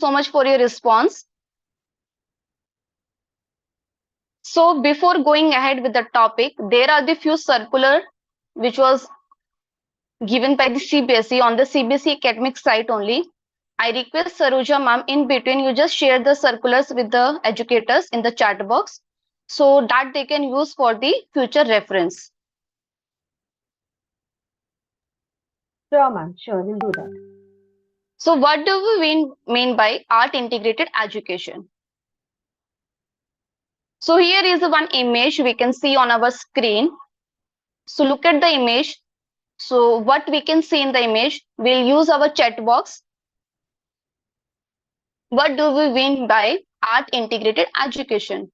so much for your response. So before going ahead with the topic, there are the few circular which was given by the CBSE on the CBSE academic site only. I request Saroja ma'am, in between you just share the circulars with the educators in the chat box so that they can use for the future reference. Sure, ma'am. Sure, we'll do that. So what do we mean by art integrated education? So here is one image we can see on our screen. So look at the image. So what we can see in the image, we'll use our chat box. What do we mean by art integrated education?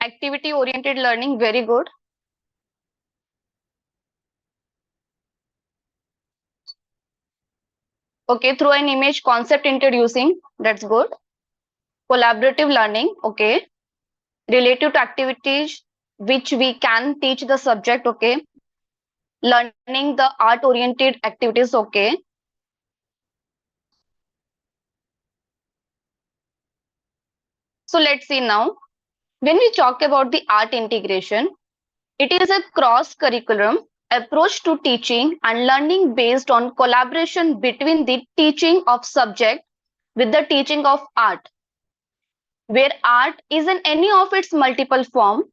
Activity oriented learning, very good. Okay, through an image concept introducing, that's good. Collaborative learning, okay. Relative to activities which we can teach the subject, okay. Learning the art oriented activities, okay. So let's see now. When we talk about the art integration, it is a cross-curricular approach to teaching and learning based on collaboration between the teaching of subject with the teaching of art, where art is in any of its multiple form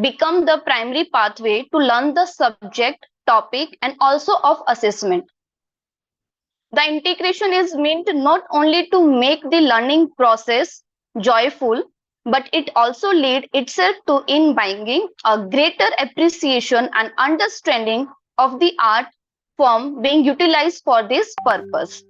become the primary pathway to learn the subject, topic, and also of assessment. The integration is meant not only to make the learning process joyful, but it also lead itself to imbibing a greater appreciation and understanding of the art form being utilized for this purpose.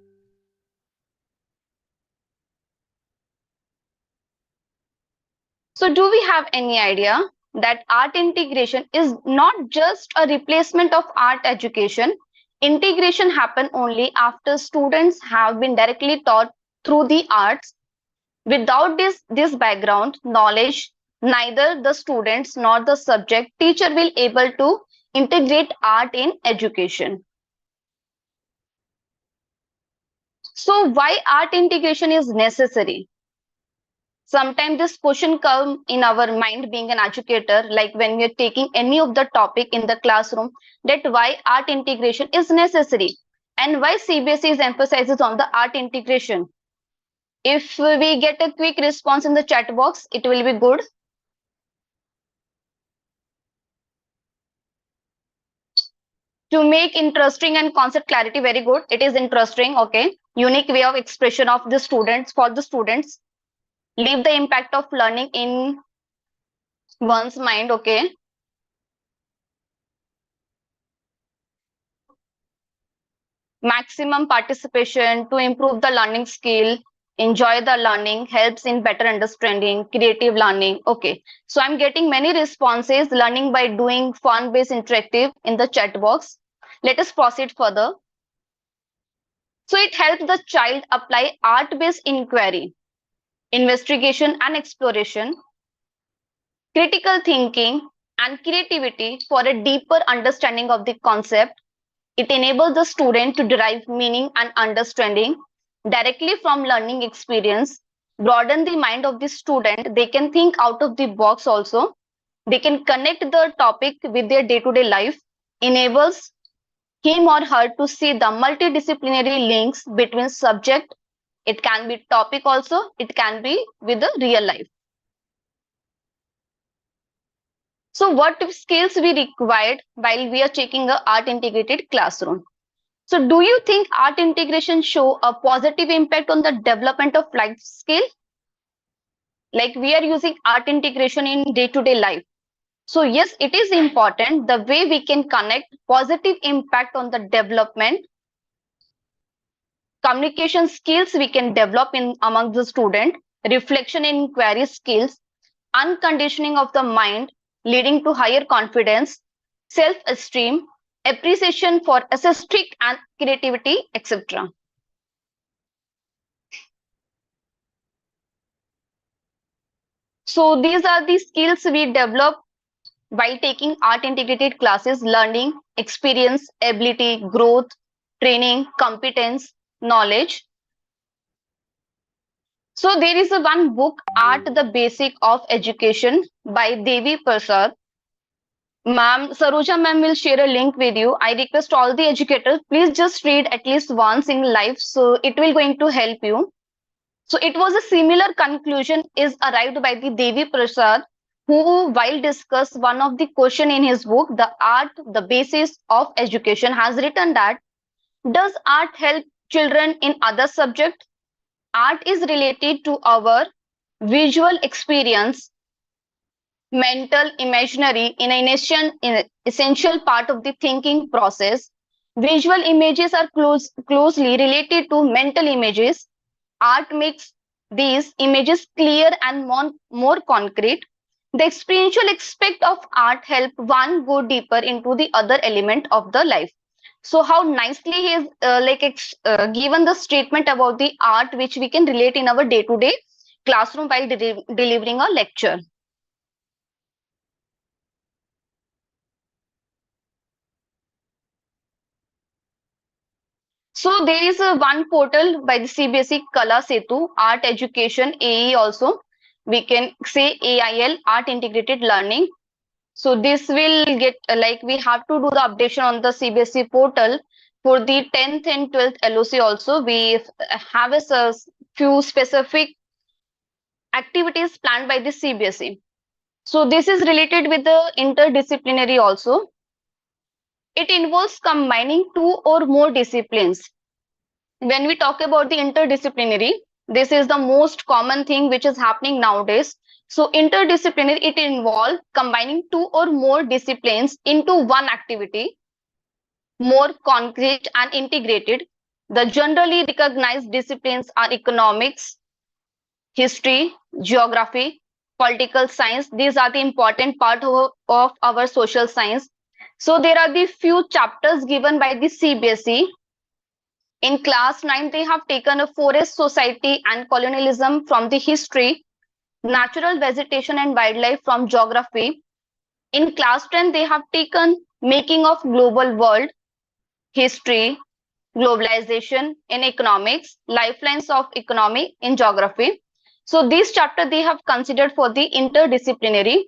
So do we have any idea that art integration is not just a replacement of art education? Integration happen only after students have been directly taught through the arts. Without this background knowledge, neither the students nor the subject teacher will able to integrate art in education. So why art integration is necessary? Sometimes this question come in our mind being an educator, like when we are taking any of the topic in the classroom, that why art integration is necessary and why CBSE is emphasizes on the art integration. If we get a quick response in the chat box, it will be good. To make interesting and concept clarity, very good. It is interesting, okay. Unique way of expression of the students for the students. Leave the impact of learning in one's mind, okay. Maximum participation to improve the learning skill, enjoy the learning, helps in better understanding, creative learning. Okay, so I'm getting many responses, learning by doing fun-based interactive in the chat box. Let us proceed further. So it helps the child apply art-based inquiry, investigation and exploration, critical thinking and creativity for a deeper understanding of the concept. It enables the student to derive meaning and understanding directly from learning experience, broaden the mind of the student. They can think out of the box also. They can connect the topic with their day-to-day life, enables him or her to see the multidisciplinary links between subject. It can be topic also, it can be with the real life. So what skills we required while we are checking a art integrated classroom? So do you think art integration show a positive impact on the development of life skill? Like we are using art integration in day-to-day life. So yes, it is important the way we can connect positive impact on the development. Communication skills we can develop in among the student, reflection and inquiry skills, unconditioning of the mind leading to higher confidence, self-esteem, appreciation for aesthetic and creativity, etc. So these are the skills we develop while taking art integrated classes: learning, experience, ability, growth, training, competence, knowledge. So there is a one book, Art, the Basic of Education by Devi Prasad. Ma'am, Saroja ma'am will share a link with you. I request all the educators, please just read at least once in life, so it will going to help you. So it was a similar conclusion is arrived by the Devi Prasad, who while discuss one of the question in his book, The Art, the Basis of Education, has written that, does art help children in other subjects? Art is related to our visual experience, mental imaginary in an essential part of the thinking process. Visual images are closely related to mental images. Art makes these images clear and more concrete. The experiential aspect of art help one go deeper into the other element of the life. So how nicely he is given the statement about the art which we can relate in our day-to-day classroom while delivering a lecture. So there is a one portal by the CBSE Kala Setu, Art Education AE also. We can say AIL, Art Integrated Learning. So this will get we have to do the updation on the CBSE portal for the 10th and 12th LOC also. We have a few specific activities planned by the CBSE. So this is related with the interdisciplinary also. It involves combining two or more disciplines. When we talk about the interdisciplinary, this is the most common thing which is happening nowadays. So interdisciplinary, it involves combining two or more disciplines into one activity, more concrete and integrated. The generally recognized disciplines are economics, history, geography, political science. These are the important part of our social science. So there are the few chapters given by the CBSE. In class 9, they have taken a forest society and colonialism from the history, natural vegetation and wildlife from geography. In class 10, they have taken making of global world, history, globalization in economics, lifelines of economy in geography. So this chapter they have considered for the interdisciplinary.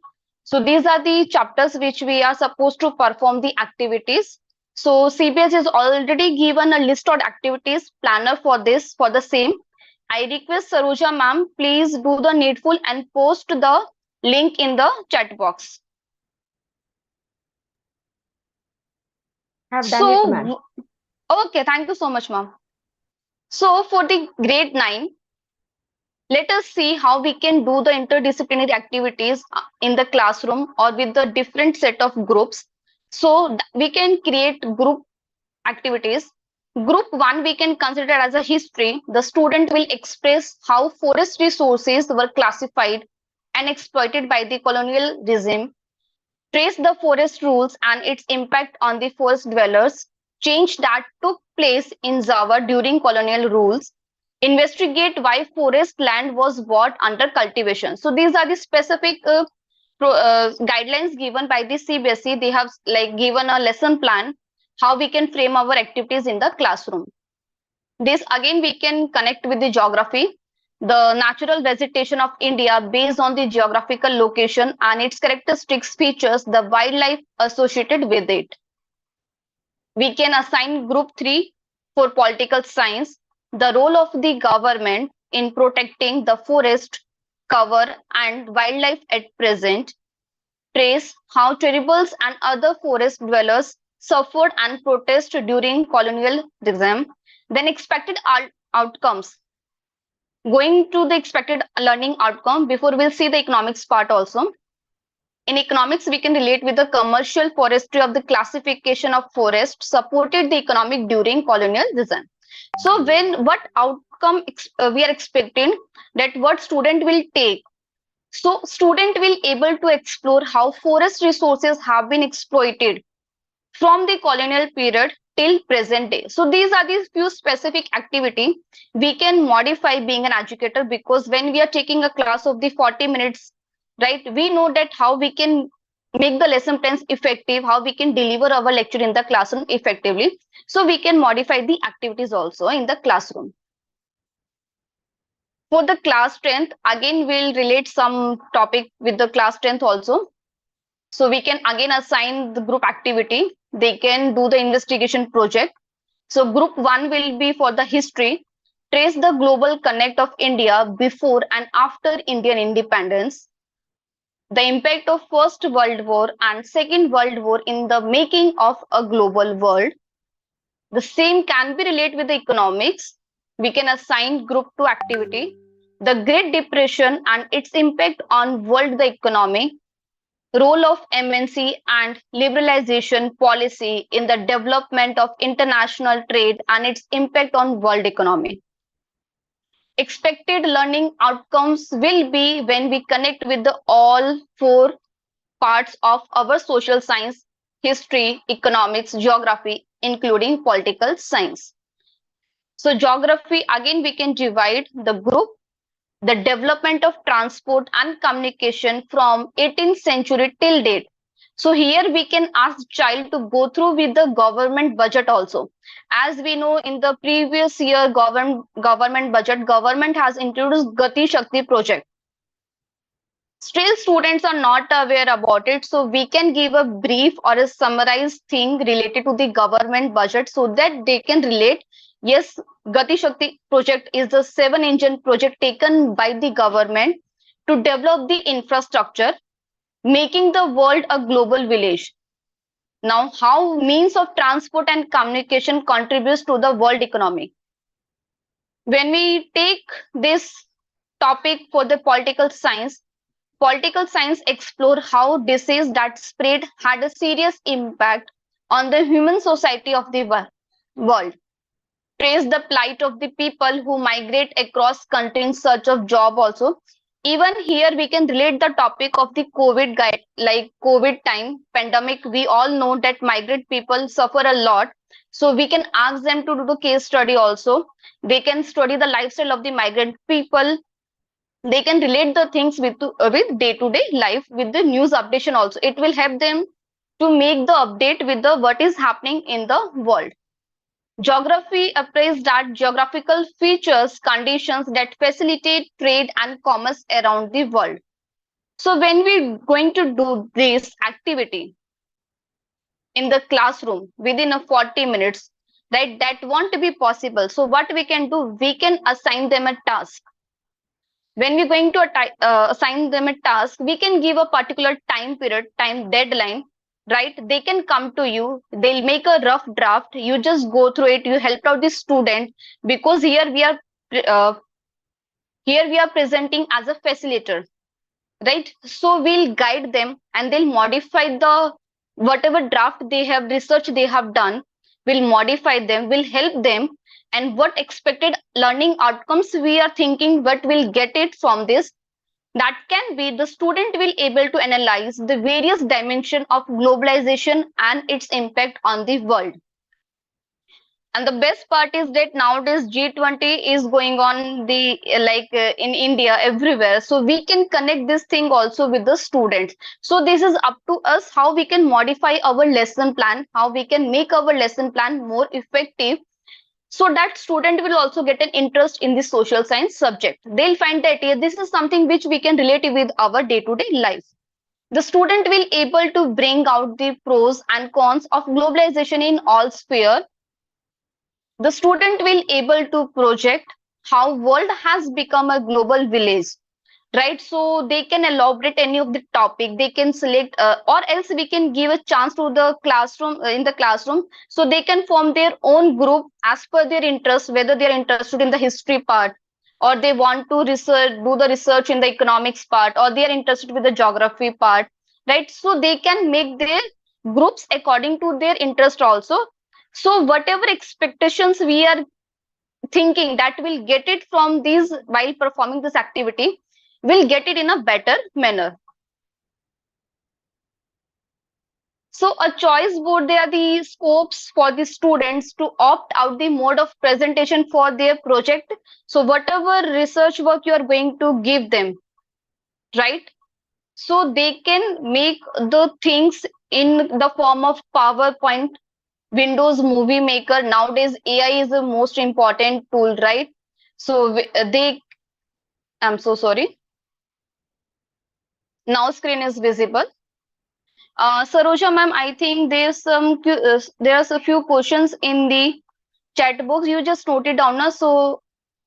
So these are the chapters which we are supposed to perform the activities. So CBS is already given a list of activities planner for this for the same. I request Saroja ma'am, please do the needful and post the link in the chat box. Have done it, ma'am. Okay, thank you so much, ma'am. So for the grade 9, let us see how we can do the interdisciplinary activities in the classroom or with the different set of groups. So we can create group activities. Group 1 we can consider as a history. The student will express how forest resources were classified and exploited by the colonial regime, trace the forest rules and its impact on the forest dwellers, change that took place in Java during colonial rules, investigate why forest land was bought under cultivation. So these are the specific guidelines given by the CBSE. They have given a lesson plan how we can frame our activities in the classroom. This again we can connect with the geography, the natural vegetation of India based on the geographical location and its characteristics, features, the wildlife associated with it. We can assign group 3 for political science, the role of the government in protecting the forest cover and wildlife at present, trace how tribals and other forest dwellers suffered and protested during colonial regime, then expected outcomes. Going to the expected learning outcome, before we'll see the economics part also. In economics, we can relate with the commercial forestry of the classification of forest supported the economic during colonial regime. So what outcome we are expecting, that what student will take. So student will able to explore how forest resources have been exploited from the colonial period till present day. So these are these few specific activity we can modify being an educator, because when we are taking a class of the 40 minutes right? We know that how we can make the lesson plans effective, how we can deliver our lecture in the classroom effectively. So we can modify the activities also in the classroom. For the class strength, again we'll relate some topic with the class strength also. So we can again assign the group activity. They can do the investigation project. So group 1 will be for the history. Trace the global connect of India before and after Indian independence. The impact of First World War and Second World War in the making of a global world. The same can be related with the economics. We can assign group 2 activity. The Great Depression and its impact on world the economy. Role of MNC and liberalization policy in the development of international trade and its impact on world economy. Expected learning outcomes will be when we connect with the all 4 parts of our social science: history, economics, geography, including political science. So geography, again we can divide the group: the development of transport and communication from 18th century till date. So here we can ask child to go through with the government budget also. As we know, in the previous year government budget, government has introduced Gati Shakti project. Still students are not aware about it, so we can give a brief or a summarized thing related to the government budget so that they can relate. Yes, Gati Shakti project is the 7-engine project taken by the government to develop the infrastructure, making the world a global village. Now, how means of transport and communication contributes to the world economy? When we take this topic for the political science explore how disease that spread had a serious impact on the human society of the world. Trace the plight of the people who migrate across country in search of job also. Even here we can relate the topic of the COVID guide, like COVID time pandemic. We all know that migrant people suffer a lot. So we can ask them to do the case study also. They can study the lifestyle of the migrant people. They can relate the things with day-to-day life, with the news updation also. It will help them to make the update with the what is happening in the world. Geography appraised that geographical features conditions that facilitate trade and commerce around the world. So when we're going to do this activity in the classroom within a 40 minutes, right, that won't be possible. So what we can do, we can assign them a task. When we're going to assign them a task, we can give a particular time period, time deadline, right? They can come to you, they'll make a rough draft, you just go through it, you help out the student, because uh, here we are presenting as a facilitator, right? So we'll guide them and they'll modify the whatever draft they have, research they have done, we'll modify them, we'll help them. And what expected learning outcomes we are thinking, what will get it from this, that can be the student will able to analyze the various dimension of globalization and its impact on the world. And the best part is that nowadays G20 is going on the in India everywhere. So we can connect this thing also with the students. So this is up to us how we can modify our lesson plan, how we can make our lesson plan more effective, so that student will also get an interest in the social science subject. They'll find that yeah, this is something which we can relate with our day-to-day life. The student will able to bring out the pros and cons of globalization in all sphere. The student will able to project how world has become a global village, right? So they can elaborate any of the topic, they can select or else we can give a chance to the classroom in the classroom, so they can form their own group as per their interest, whether they are interested in the history part, or they want to do the research in the economics part, or they are interested with the geography part, right? So they can make their groups according to their interest also. So whatever expectations we are thinking that we'll get it from these while performing this activity, we'll get it in a better manner. So a choice board, they are the scopes for the students to opt out the mode of presentation for their project. So whatever research work you are going to give them, right? So they can make the things in the form of PowerPoint, Windows Movie Maker. Nowadays, AI is the most important tool, right? So I'm so sorry. Now screen is visible. Saroja ma'am, I think there's a few questions in the chat box. You just note it down, na? So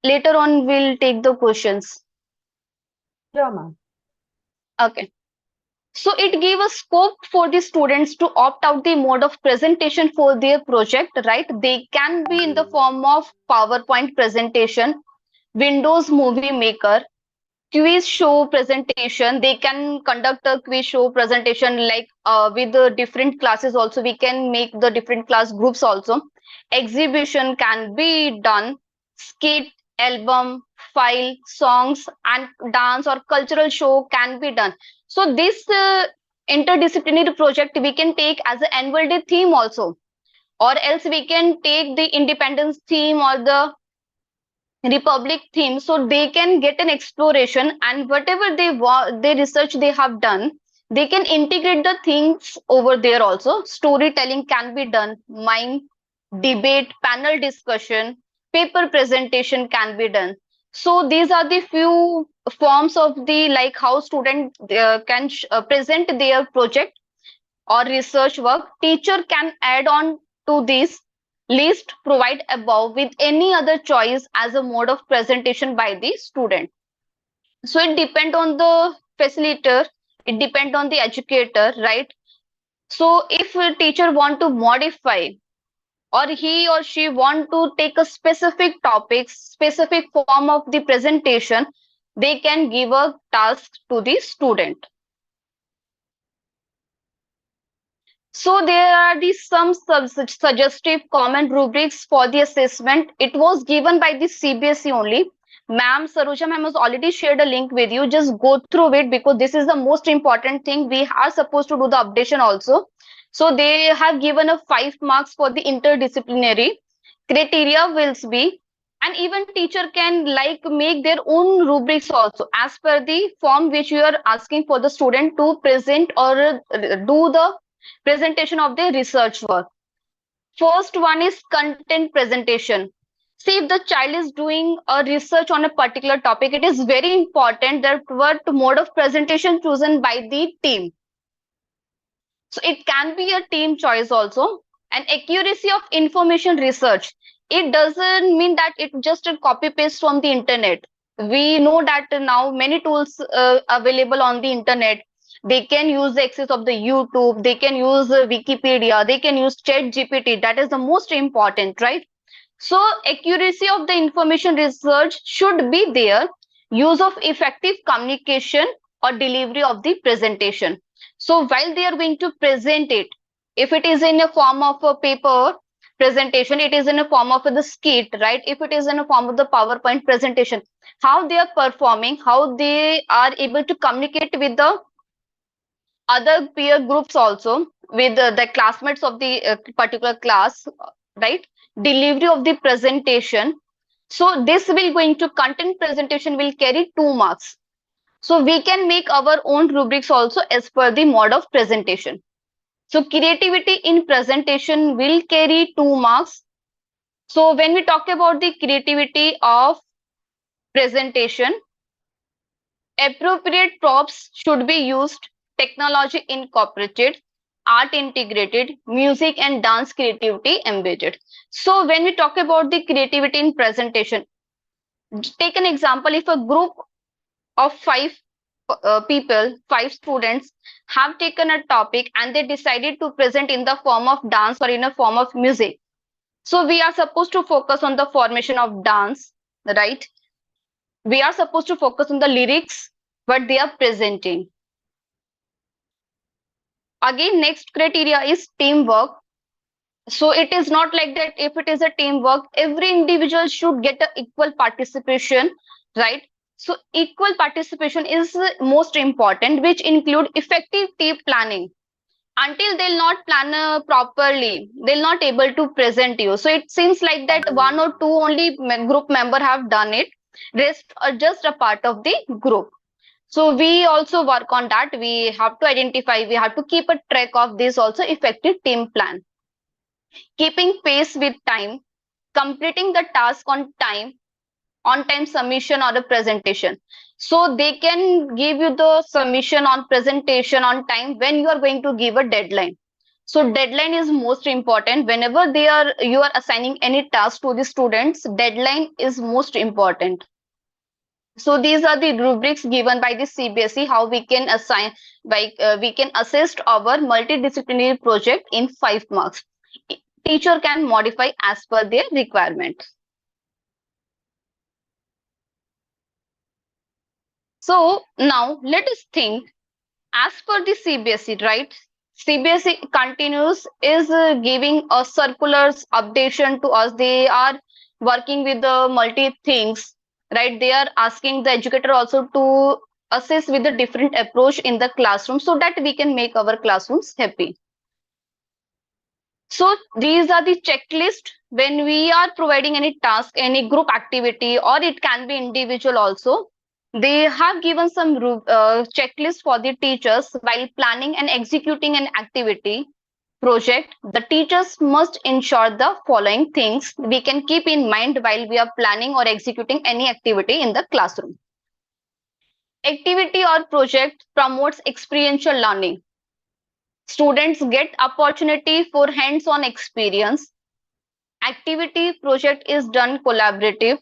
later on we'll take the questions. Sure, ma'am. Okay. So it gave a scope for the students to opt out the mode of presentation for their project, right? They can be in the form of PowerPoint presentation, Windows Movie Maker, quiz show presentation. They can conduct a quiz show presentation like with the different classes also. We can make the different class groups also. Exhibition can be done, skit, album, file, songs, and dance or cultural show can be done. So this interdisciplinary project we can take as an annual day theme also, or else we can take the independence theme or the republic theme, so they can get an exploration, and whatever they research they have done, they can integrate the things over there also. Storytelling can be done, mime, debate, panel discussion, paper presentation can be done. So these are the few forms of the like how student can present their project or research work. Teacher can add on to this list provide above with any other choice as a mode of presentation by the student. So it depend on the facilitator, it depend on the educator, right? So if a teacher want to modify or he or she want to take a specific topic, specific form of the presentation, they can give a task to the student. So there are some suggestive common rubrics for the assessment. It was given by the CBSE only. Ma'am, Saroja ma'am has already shared a link with you. Just go through it because this is the most important thing. We are supposed to do the updation also. So they have given a 5 marks for the interdisciplinary. Criteria will be, and even teacher can like make their own rubrics also as per the form which you are asking for the student to present or do the presentation of their research work. First one is content presentation. See, if the child is doing a research on a particular topic, it is very important that what mode of presentation chosen by the team. So it can be a team choice also. And accuracy of information research. It doesn't mean that it just a copy paste from the internet. We know that now many tools available on the internet. They can use the access of the YouTube, they can use Wikipedia, they can use Chat GPT. That is the most important, right? So accuracy of the information research should be there. Use of effective communication or delivery of the presentation. So while they are going to present it, if it is in a form of a paper presentation, it is in a form of the skit, right? If it is in a form of the PowerPoint presentation, how they are performing, how they are able to communicate with the other peer groups also, with the classmates of the particular class, right? Delivery of the presentation. So this will going to content presentation will carry 2 marks. So we can make our own rubrics also as per the mode of presentation. So creativity in presentation will carry 2 marks. So when we talk about the creativity of presentation, appropriate props should be used, technology incorporated, art integrated, music and dance creativity embedded. So when we talk about the creativity in presentation, take an example. If a group of 5 people, 5 students have taken a topic and they decided to present in the form of dance or in a form of music. So we are supposed to focus on the formation of dance, right? We are supposed to focus on the lyrics, what they are presenting. Again, next criteria is teamwork. So it is not like that if it is a teamwork, every individual should get a equal participation, right? So equal participation is most important, which include effective team planning. Until they'll not plan properly, they'll not able to present you. So it seems like that 1 or 2 only group member have done it. Rest are just a part of the group. So we also work on that. We have to identify, we have to keep a track of this also effective team plan. Keeping pace with time, completing the task on time submission or a presentation. So they can give you the submission on presentation on time when you are going to give a deadline. So deadline is most important. Whenever you are assigning any task to the students, deadline is most important. So these are the rubrics given by the CBSE, how we can assign, we can assist our multidisciplinary project in 5 marks. Teacher can modify as per their requirement. So now let us think, as per the CBSE, right? CBSE continues is giving a circulars updation to us. They are working with the multi things, right? They are asking the educator also to assist with the different approach in the classroom so that we can make our classrooms happy. So these are the checklist when we are providing any task, any group activity, or it can be individual also. They have given some checklist for the teachers while planning and executing an activity project. The teachers must ensure the following things we can keep in mind while we are planning or executing any activity in the classroom. Activity or project promotes experiential learning. Students get opportunity for hands-on experience. Activity project is done collaborative.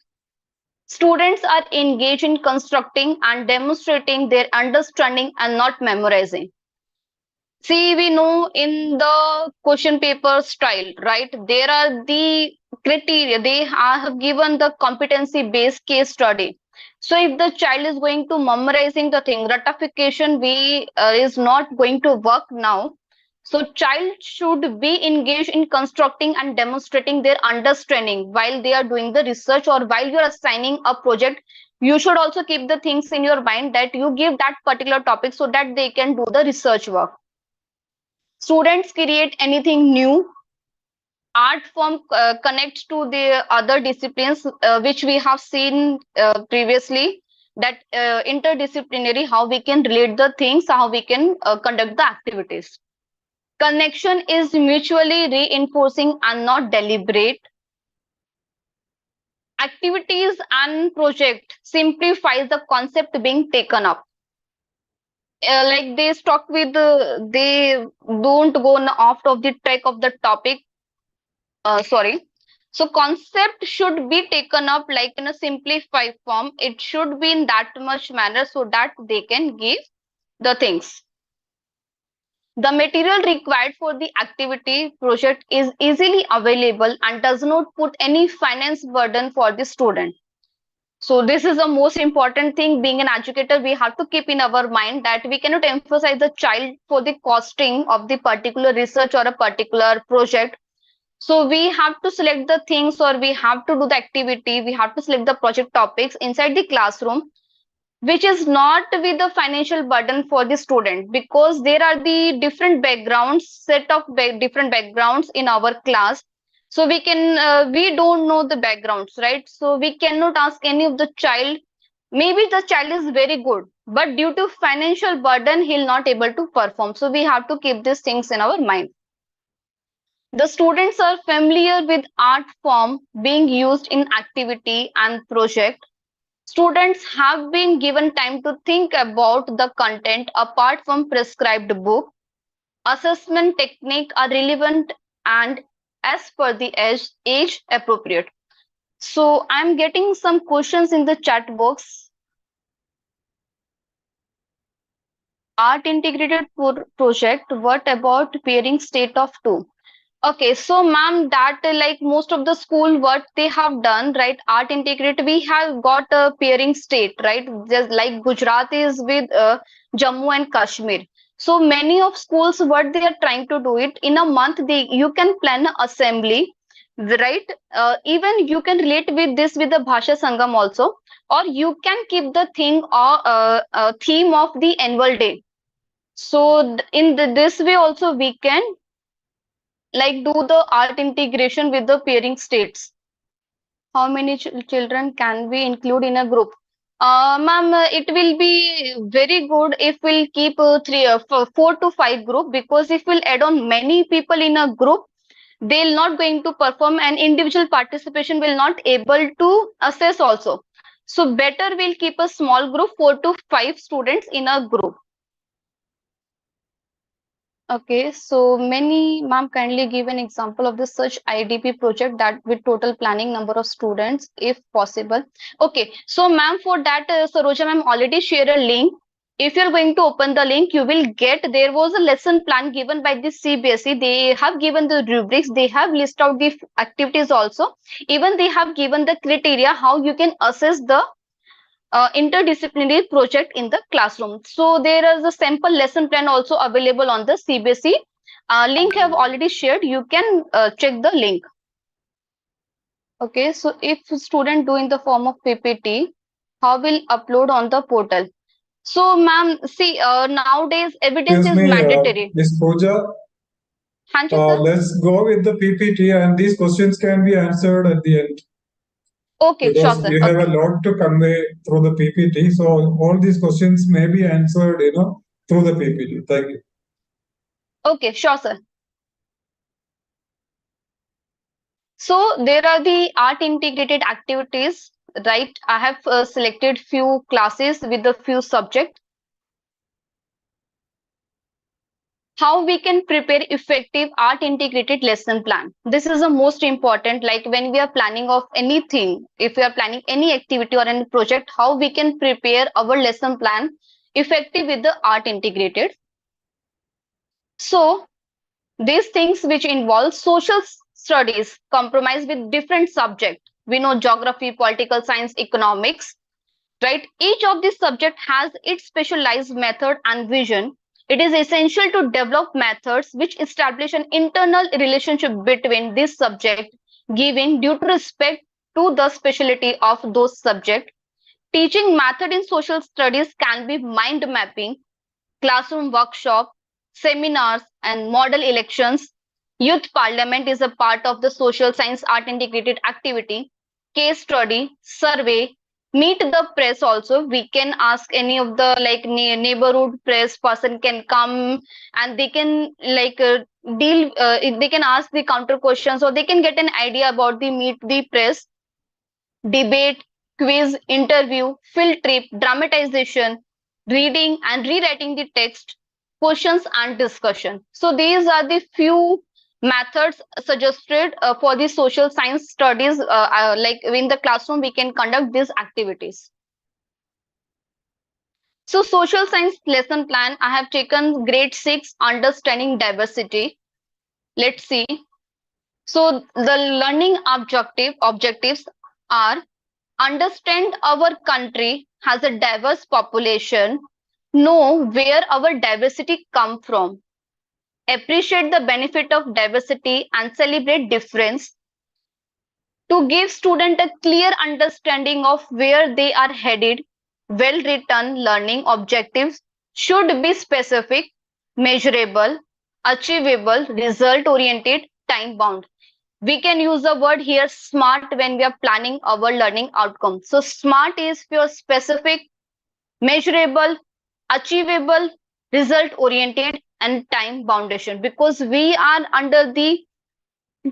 Students are engaged in constructing and demonstrating their understanding and not memorizing. See, we know in the question paper style, right? There are the criteria. They have given the competency-based case study. So if the child is going to memorizing the thing, ratification we is not going to work now. So child should be engaged in constructing and demonstrating their understanding while they are doing the research or while you are assigning a project. You should also keep the things in your mind that you give that particular topic so that they can do the research work. Students create anything new. Art form connects to the other disciplines, which we have seen previously, that interdisciplinary, how we can relate the things, how we can conduct the activities. Connection is mutually reinforcing and not deliberate. Activities and project simplifies the concept being taken up. Like they stuck with they don't go off of the track of the topic. Sorry. So concept should be taken up like in a simplified form. It should be in that much manner so that they can give the things. The material required for the activity project is easily available and does not put any finance burden for the student. So this is the most important thing. Being an educator, we have to keep in our mind that we cannot emphasize the child for the costing of the particular research or a particular project. So we have to select the things or we have to do the activity. We have to select the project topics inside the classroom, which is not with the financial burden for the student, because there are the different backgrounds, set of different backgrounds in our class. So we don't know the backgrounds, right? So we cannot ask any of the child. Maybe the child is very good, but due to financial burden, he'll not able to perform. So we have to keep these things in our mind. The students are familiar with art form being used in activity and project. Students have been given time to think about the content apart from prescribed book. Assessment technique are relevant and as per the age appropriate. So I'm getting some questions in the chat box. Art integrated project. What about pairing state of two? Okay, so ma'am, that like most of the school, what they have done, right? Art integrate, we have got a pairing state, right? Just like Gujarat is with Jammu and Kashmir. So many of schools, what they are trying to do it in a month, you can plan an assembly, right? Even you can relate with this with the Bhasha Sangam also, or you can keep the thing or theme of the annual day. So in this way also we can like do the art integration with the pairing states. How many children can we include in a group? Ma'am, it will be very good if we'll keep 4 to 5 group, because if we'll add on many people in a group, they'll not going to perform, and individual participation will not able to assess also. So better we'll keep a small group, 4 to 5 students in a group. Okay, so many, ma'am, kindly give an example of the such IDP project that with total planning number of students, if possible. Okay, so ma'am, for that, Saroja ma'am already share a link. If you're going to open the link, you will get, there was a lesson plan given by the CBSE. They have given the rubrics, they have list out the activities also. Even they have given the criteria how you can assess the interdisciplinary project in the classroom. So there is a sample lesson plan also available on the CBSE. Link have already shared. You can check the link. Okay, so if student do in the form of PPT, how will upload on the portal? So ma'am, see, nowadays evidence Excuse is me, mandatory. Ms. Pooja, Hanji sir. let's go with the PPT and these questions can be answered at the end Okay, sure because sir. you have a Okay. lot to convey through the PPT. So all these questions may be answered, through the PPT. Thank you. Okay, sure sir. So there are the art integrated activities, right? I have selected few classes with a few subject. How we can prepare effective art integrated lesson plan. This is the most important, like when we are planning of anything, if we are planning any activity or any project, how we can prepare our lesson plan effective with the art integrated. So these things which involve social studies compromise with different subject. We know geography, political science, economics, right? Each of these subject has its specialized method and vision. It is essential to develop methods which establish an internal relationship between this subject, giving due respect to the specialty of those subject. Teaching method in social studies can be mind mapping, classroom workshop, seminars, and model elections. Youth parliament is a part of the social science art integrated activity. Case study, survey, meet the press also. We can ask any of the like neighborhood press person can come, and they can like deal, they can ask the counter questions, or they can get an idea about the meet the press, debate, quiz, interview, field trip, dramatization, reading and rewriting the text, questions and discussion. So these are the few methods suggested for the social science studies. Like in the classroom, we can conduct these activities. So social science lesson plan, I have taken grade 6, understanding diversity. Let's see. So the learning objectives are: understand our country has a diverse population, know where our diversity come from, appreciate the benefit of diversity and celebrate difference. To give student a clear understanding of where they are headed, well written learning objectives should be specific, measurable, achievable, result oriented, time bound. We can use the word here smart when we are planning our learning outcome. So smart is for specific, measurable, achievable, result oriented, and time boundation. Because we are under the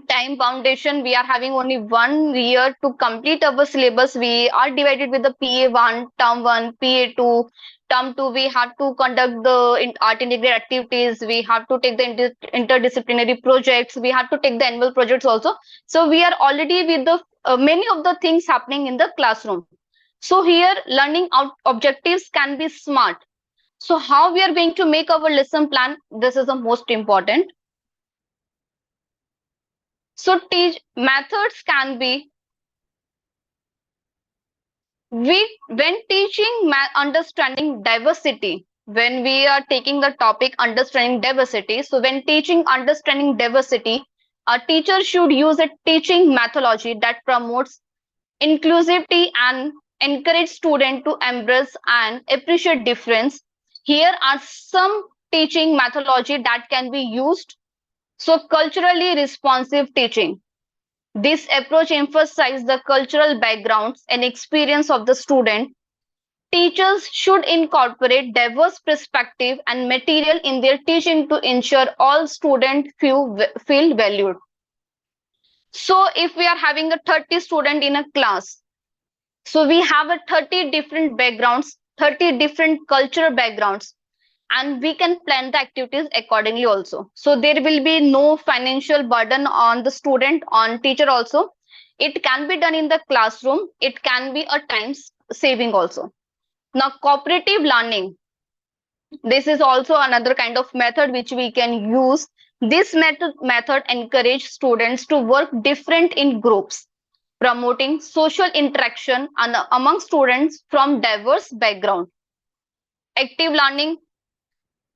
time foundation, we are having only 1 year to complete our syllabus. We are divided with the PA1, term 1, PA2, term 2. We have to conduct the art integrated activities. We have to take the interdisciplinary projects. We have to take the annual projects also. So we are already with the many of the things happening in the classroom. So here learning objectives can be smart. So how we are going to make our lesson plan? This is the most important. So teach methods can be, when teaching understanding diversity, when we are taking the topic understanding diversity, so when teaching understanding diversity, a teacher should use a teaching methodology that promotes inclusivity and encourage students to embrace and appreciate difference. Here are some teaching methodology that can be used. So culturally responsive teaching. This approach emphasizes the cultural backgrounds and experience of the student. Teachers should incorporate diverse perspective and material in their teaching to ensure all students feel valued. So if we are having a 30 student in a class, so we have a 30 different backgrounds, 30 different cultural backgrounds, and we can plan the activities accordingly also. So there will be no financial burden on the student, on teacher also. It can be done in the classroom. It can be a time saving also. Now, cooperative learning. This is also another kind of method which we can use. This method encourage students to work different in groups, promoting social interaction among students from diverse background. Active learning.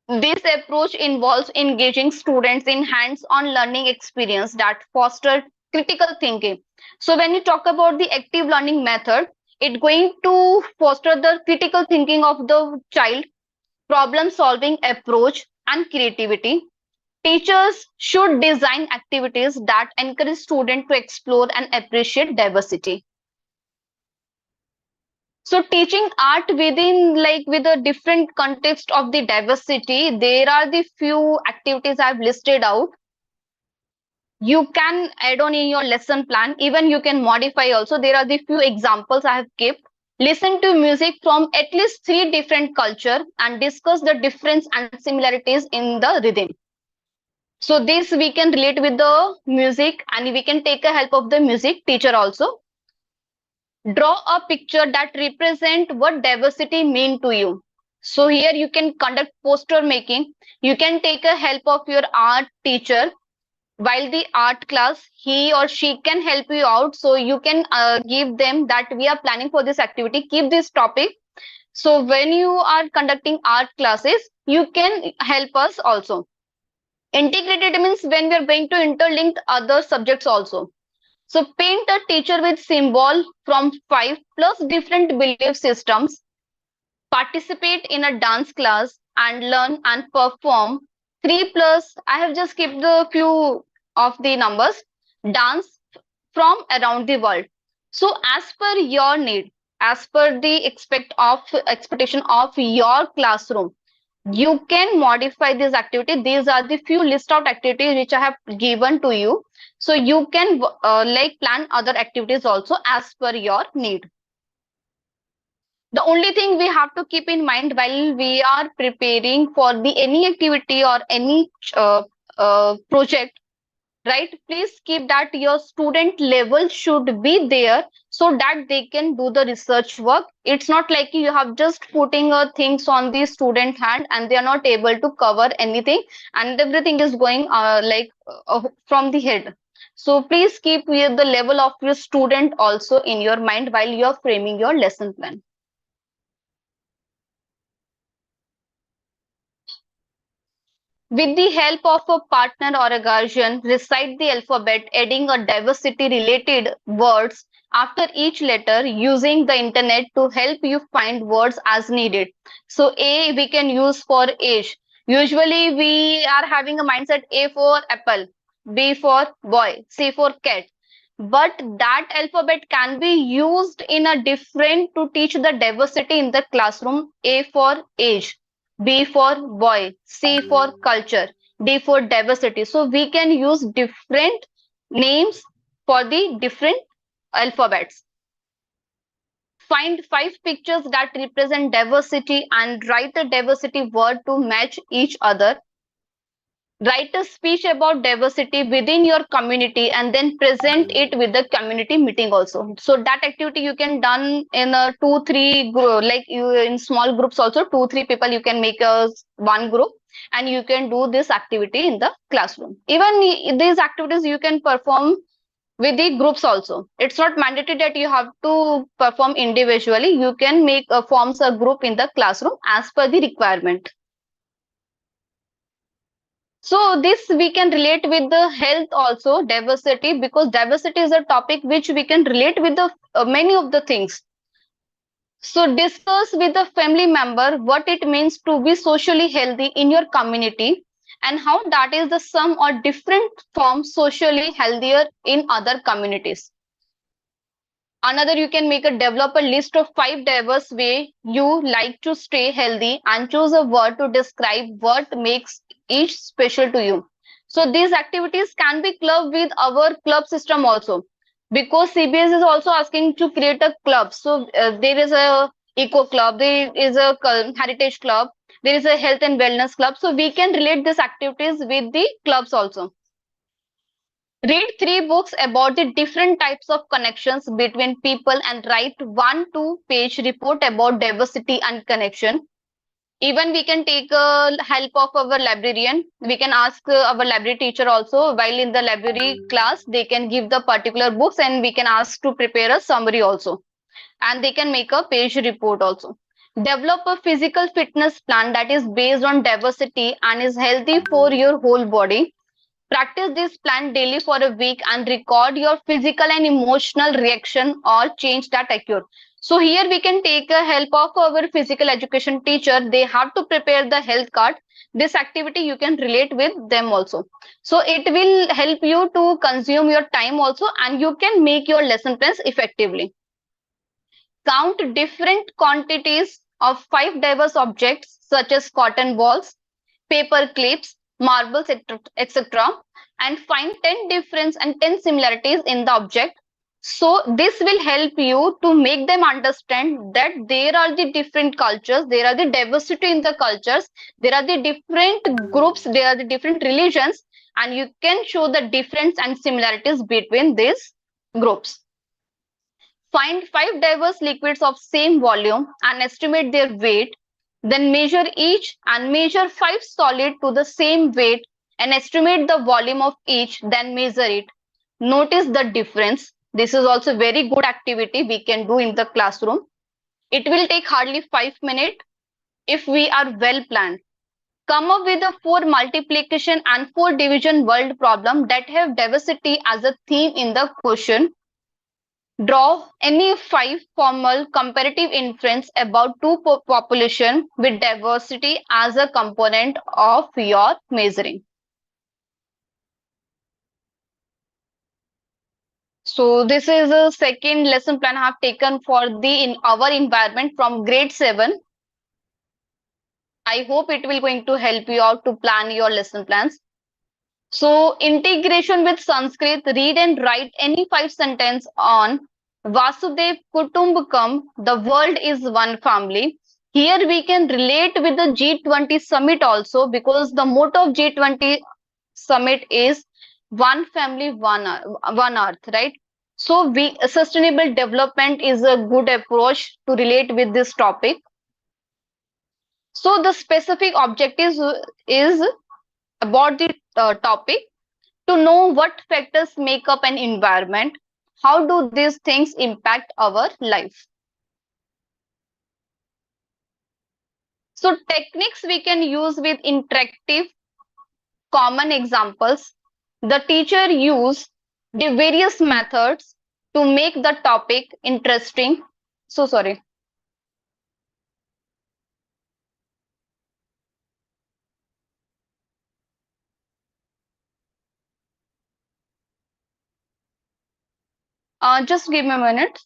This approach involves engaging students in hands-on learning experience that foster critical thinking. So when you talk about the active learning method, it's going to foster the critical thinking of the child, problem-solving approach, and creativity. Teachers should design activities that encourage students to explore and appreciate diversity. So teaching art within with a different context of the diversity, there are the few activities I've listed out. You can add on in your lesson plan, even you can modify also. There are the few examples I have kept. Listen to music from at least 3 different culture and discuss the difference and similarities in the rhythm. So this we can relate with the music and we can take a help of the music teacher also. Draw a picture that represent what diversity mean to you. So here you can conduct poster making. You can take a help of your art teacher while the art class. He or she can help you out. So you can give them that we are planning for this activity. Keep this topic. So when you are conducting art classes, you can help us also. Integrated means when we are going to interlink other subjects also. So paint a teacher with symbol from 5 plus different belief systems. Participate in a dance class and learn and perform 3 plus. I have just kept the few of the numbers. Dance from around the world. So as per your need, as per the expectation of your classroom, you can modify this activity. These are the few list out activities which I have given to you. So you can plan other activities also as per your need. The only thing we have to keep in mind while we are preparing for the any activity or any project, right? Please keep that your student level should be there so that they can do the research work. It's not like you have just putting things on the student hand and they are not able to cover anything and everything is going from the head. So please keep the level of your student also in your mind while you are framing your lesson plan. With the help of a partner or a guardian, recite the alphabet, adding a diversity-related words after each letter using the internet to help you find words as needed. So A we can use for age. Usually we are having a mindset A for apple, B for boy, C for cat. But that alphabet can be used in a different to teach the diversity in the classroom. A for age, B for boy, C for culture, D for diversity. So we can use different names for the different alphabets. Find 5 pictures that represent diversity and write a diversity word to match each other. Write a speech about diversity within your community and then present it with the community meeting also. So that activity you can done in a 2-3 like you in small groups also. 2-3 people you can make a one group and you can do this activity in the classroom. Even these activities you can perform with the groups also. It's not mandatory that you have to perform individually. You can make forms a group in the classroom as per the requirement. So this we can relate with the health also, diversity, because diversity is a topic which we can relate with the many of the things. So discuss with a family member what it means to be socially healthy in your community and how that is the some or different forms socially healthier in other communities. Another, you can make a develop a list of 5 diverse way you like to stay healthy and choose a word to describe what makes each special to you. So these activities can be clubbed with our club system also, because CBS is also asking to create a club. So there is a eco club, there is a heritage club, there is a health and wellness club. So we can relate these activities with the clubs also. Read 3 books about the different types of connections between people and write 1-2 page report about diversity and connection. Even we can take help of our librarian. We can ask our library teacher also, while in the library class they can give the particular books and we can ask to prepare a summary also, and they can make a page report also. Develop a physical fitness plan that is based on diversity and is healthy for your whole body. Practice this plan daily for a week and record your physical and emotional reaction or change that occur. So here we can take a help of our physical education teacher. They have to prepare the health card. This activity you can relate with them also. So it will help you to consume your time also, and you can make your lesson plans effectively. Count different quantities of 5 diverse objects such as cotton balls, paper clips, marbles, etc., and find 10 difference and 10 similarities in the object. So this will help you to make them understand that there are the different cultures, there are the diversity in the cultures, there are the different groups, there are the different religions, and you can show the difference and similarities between these groups. Find 5 diverse liquids of same volume and estimate their weight. Then measure each and measure 5 solid to the same weight and estimate the volume of each, then measure it. Notice the difference. This is also very good activity we can do in the classroom. It will take hardly 5 minutes if we are well planned. Come up with a 4 multiplication and 4 division world problem that have diversity as a theme in the question. Draw any 5 formal comparative inference about 2 population with diversity as a component of your measuring. So this is a second lesson plan I have taken for the our environment from grade 7. I hope it will going to help you out to plan your lesson plans. So integration with Sanskrit, read and write any 5 sentence on Vasudev Kutumbakam, the world is one family. Here we can relate with the G20 summit also, because the motto of G20 summit is one family, one earth, right? So sustainable development is a good approach to relate with this topic. So the specific objective is about the topic, to know what factors make up an environment, how do these things impact our life. So techniques we can use with interactive common examples. The teacher use the various methods to make the topic interesting. So sorry. Just give me a minute.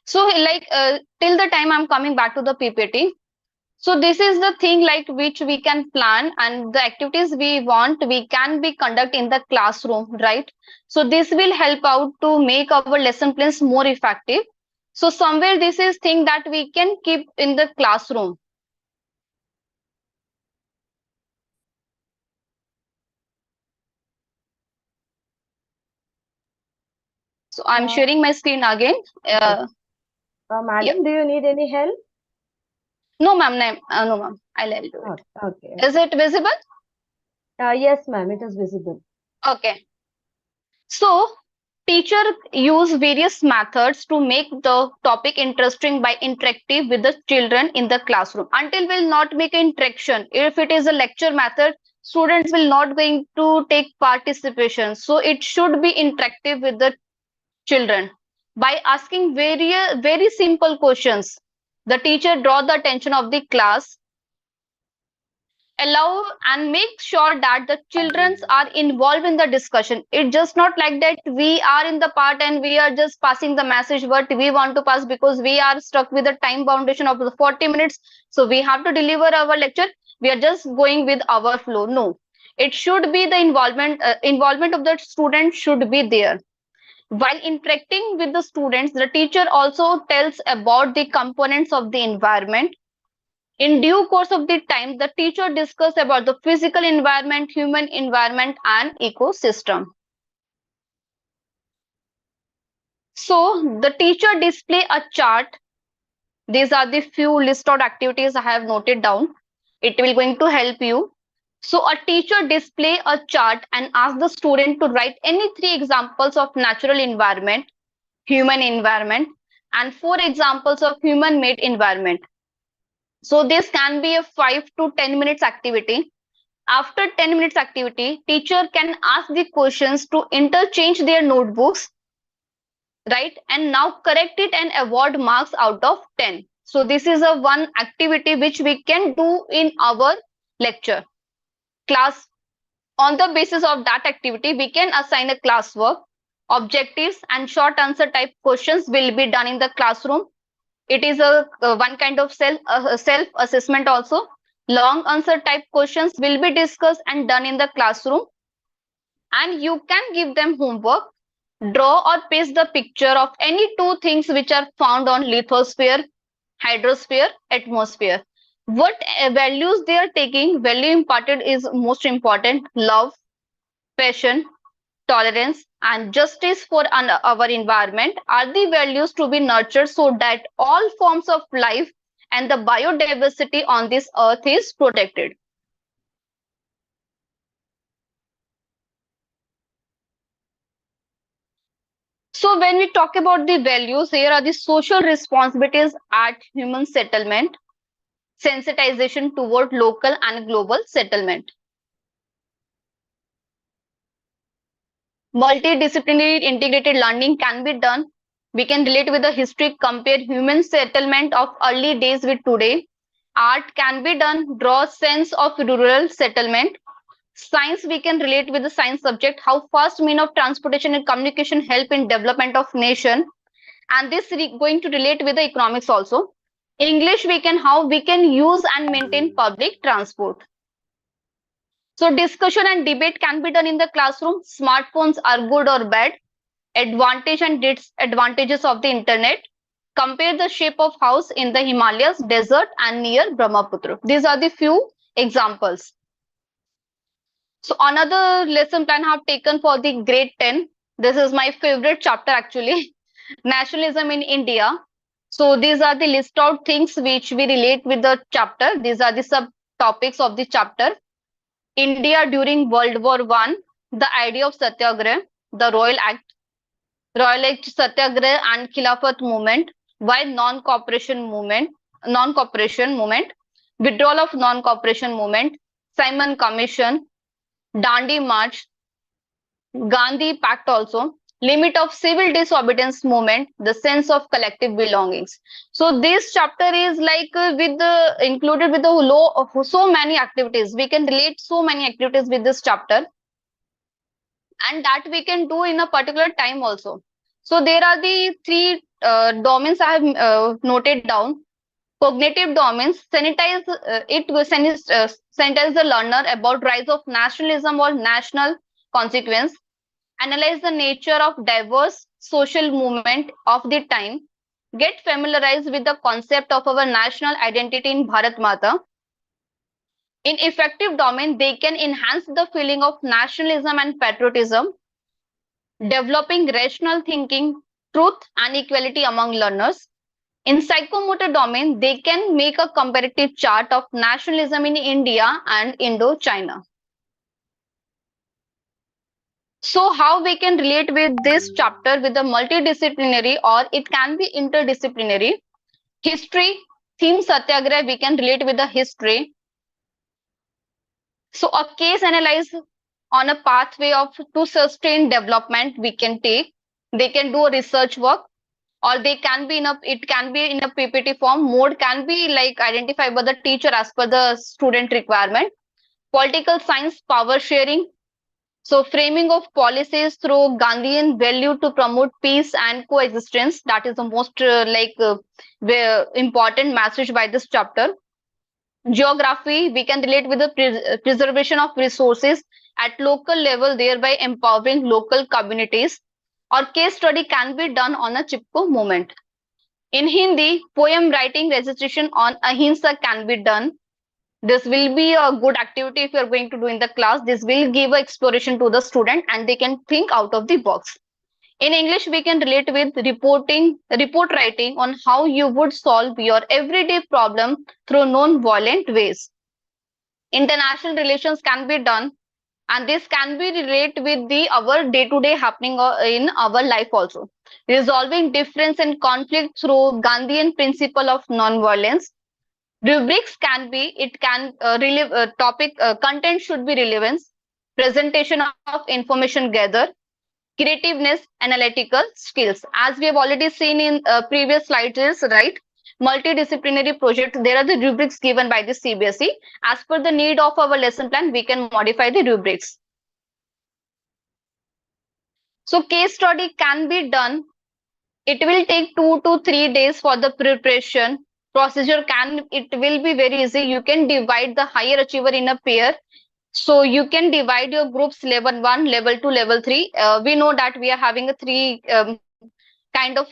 So like till the time I'm coming back to the PPT. So this is the thing like which we can plan, and the activities we want we can be conduct in the classroom, right? So this will help out to make our lesson plans more effective. So somewhere this is thing that we can keep in the classroom. So I'm sharing my screen again. Madam, Yeah. do you need any help? No, ma'am. No, ma'am. I'll do it. Okay. Is it visible? Yes, ma'am, it is visible. Okay. So teacher use various methods to make the topic interesting by interactive with the children in the classroom. Until will not make interaction. If it is a lecture method, students will not going to take participation. So it should be interactive with the children by asking very simple questions. The teacher draw the attention of the class. allow and make sure that the children are involved in the discussion. It's just not like that we are in the part and we are just passing the message what we want to pass because we are stuck with the time foundation of the 40 minutes. So we have to deliver our lecture. We are just going with our flow. No, it should be the involvement of the student should be there. While interacting with the students, the teacher also tells about the components of the environment. In due course of the time, the teacher discuss about the physical environment, human environment, and ecosystem. So the teacher display a chart. These are the few list of activities I have noted down. It will going to help you. So a teacher display a chart and ask the student to write any 3 examples of natural environment, human environment, and 4 examples of human-made environment. So this can be a 5 to 10 minutes activity. After 10 minutes activity, teacher can ask the questions to interchange their notebooks, right? And now correct it and award marks out of 10. So this is a one activity which we can do in our lecture class. On the basis of that activity, we can assign a classwork. Objectives and short answer type questions will be done in the classroom. It is a one kind of self assessment also. Long answer type questions will be discussed and done in the classroom. And you can give them homework. Draw or paste the picture of any 2 things which are found on lithosphere, hydrosphere, atmosphere. What values they are taking, value imparted is most important. Love, passion, tolerance, and justice for our environment are the values to be nurtured so that all forms of life and the biodiversity on this earth is protected. So when we talk about the values, here are the social responsibilities at human settlement, sensitization toward local and global settlement. Multidisciplinary integrated learning can be done. We can relate with the history, compare human settlement of early days with today. Art can be done, draw sense of rural settlement. Science, we can relate with the science subject, how fast mean of transportation and communication help in development of nation. And this going to relate with the economics also. English, we can how we can use and maintain public transport. So discussion and debate can be done in the classroom. Smartphones are good or bad. Advantage and disadvantages of the internet. Compare the shape of house in the Himalayas, desert, and near Brahmaputra. These are the few examples. So another lesson plan I have taken for the grade 10. This is my favorite chapter actually. Nationalism in India. So these are the list out things which we relate with the chapter. These are the subtopics of the chapter. India during World War I, the idea of Satyagraha, the Royal Act Satyagraha and Khilafat movement, why non-cooperation movement, withdrawal of non-cooperation movement, Simon Commission, Dandi March, Gandhi Pact also, limit of civil disobedience movement, the sense of collective belongings. So this chapter is like with the included with the law of so many activities. We can relate so many activities with this chapter, and that we can do in a particular time also. So there are the 3 domains I have noted down. Cognitive domains, sanitize sanitize the learner about rise of nationalism or national consequence. Analyze the nature of diverse social movement of the time. Get familiarized with the concept of our national identity in Bharat Mata. In effective domain, they can enhance the feeling of nationalism and patriotism, developing rational thinking, truth, and equality among learners. In psychomotor domain, they can make a comparative chart of nationalism in India and Indo-China. So how we can relate with this chapter with the multidisciplinary, or it can be interdisciplinary. History, theme Satyagraha, we can relate with the history. So a case analyze on a pathway of to sustain development we can take. They can do a research work, or they can be in a it can be in a PPT form. Mode can be like identified by the teacher as per the student requirement. Political science, power sharing. So framing of policies through Gandhian value to promote peace and coexistence. That is the most important message by this chapter. Geography, we can relate with the preservation of resources at local level, thereby empowering local communities. Or case study can be done on a Chipko movement. In Hindi, poem writing recitation on ahimsa can be done. This will be a good activity if you are going to do in the class. This will give exploration to the student and they can think out of the box. In English, we can relate with report writing on how you would solve your everyday problem through non-violent ways. International relations can be done, and this can be relate with the our day-to-day happening in our life also. Resolving difference and conflict through Gandhian principle of non-violence. Rubrics can be, it can topic content should be relevance, presentation of information gather, creativeness, analytical skills. As we have already seen in previous slides, right? Multidisciplinary project, there are the rubrics given by the CBSE. As per the need of our lesson plan, we can modify the rubrics. So case study can be done. It will take 2 to 3 days for the preparation. Procedure it will be very easy. You can divide the higher achiever in a pair. So you can divide your groups level 1, level 2, level 3. We know that we are having a 3 kind of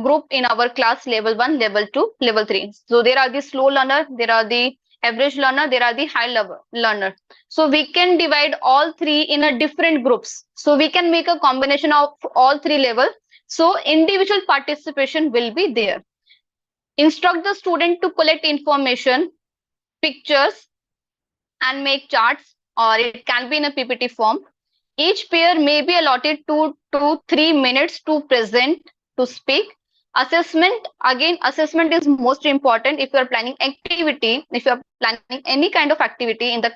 group in our class, level 1, level 2, level 3. So there are the slow learner, there are the average learner, there are the high level learner. So we can divide all 3 in a different groups. So we can make a combination of all 3 levels. So individual participation will be there. Instruct the student to collect information, pictures, and make charts, or it can be in a PPT form. Each pair may be allotted 2 to 3 minutes to present, to speak. Assessment, again, assessment is most important if you are planning activity, if you are planning any kind of activity in the class.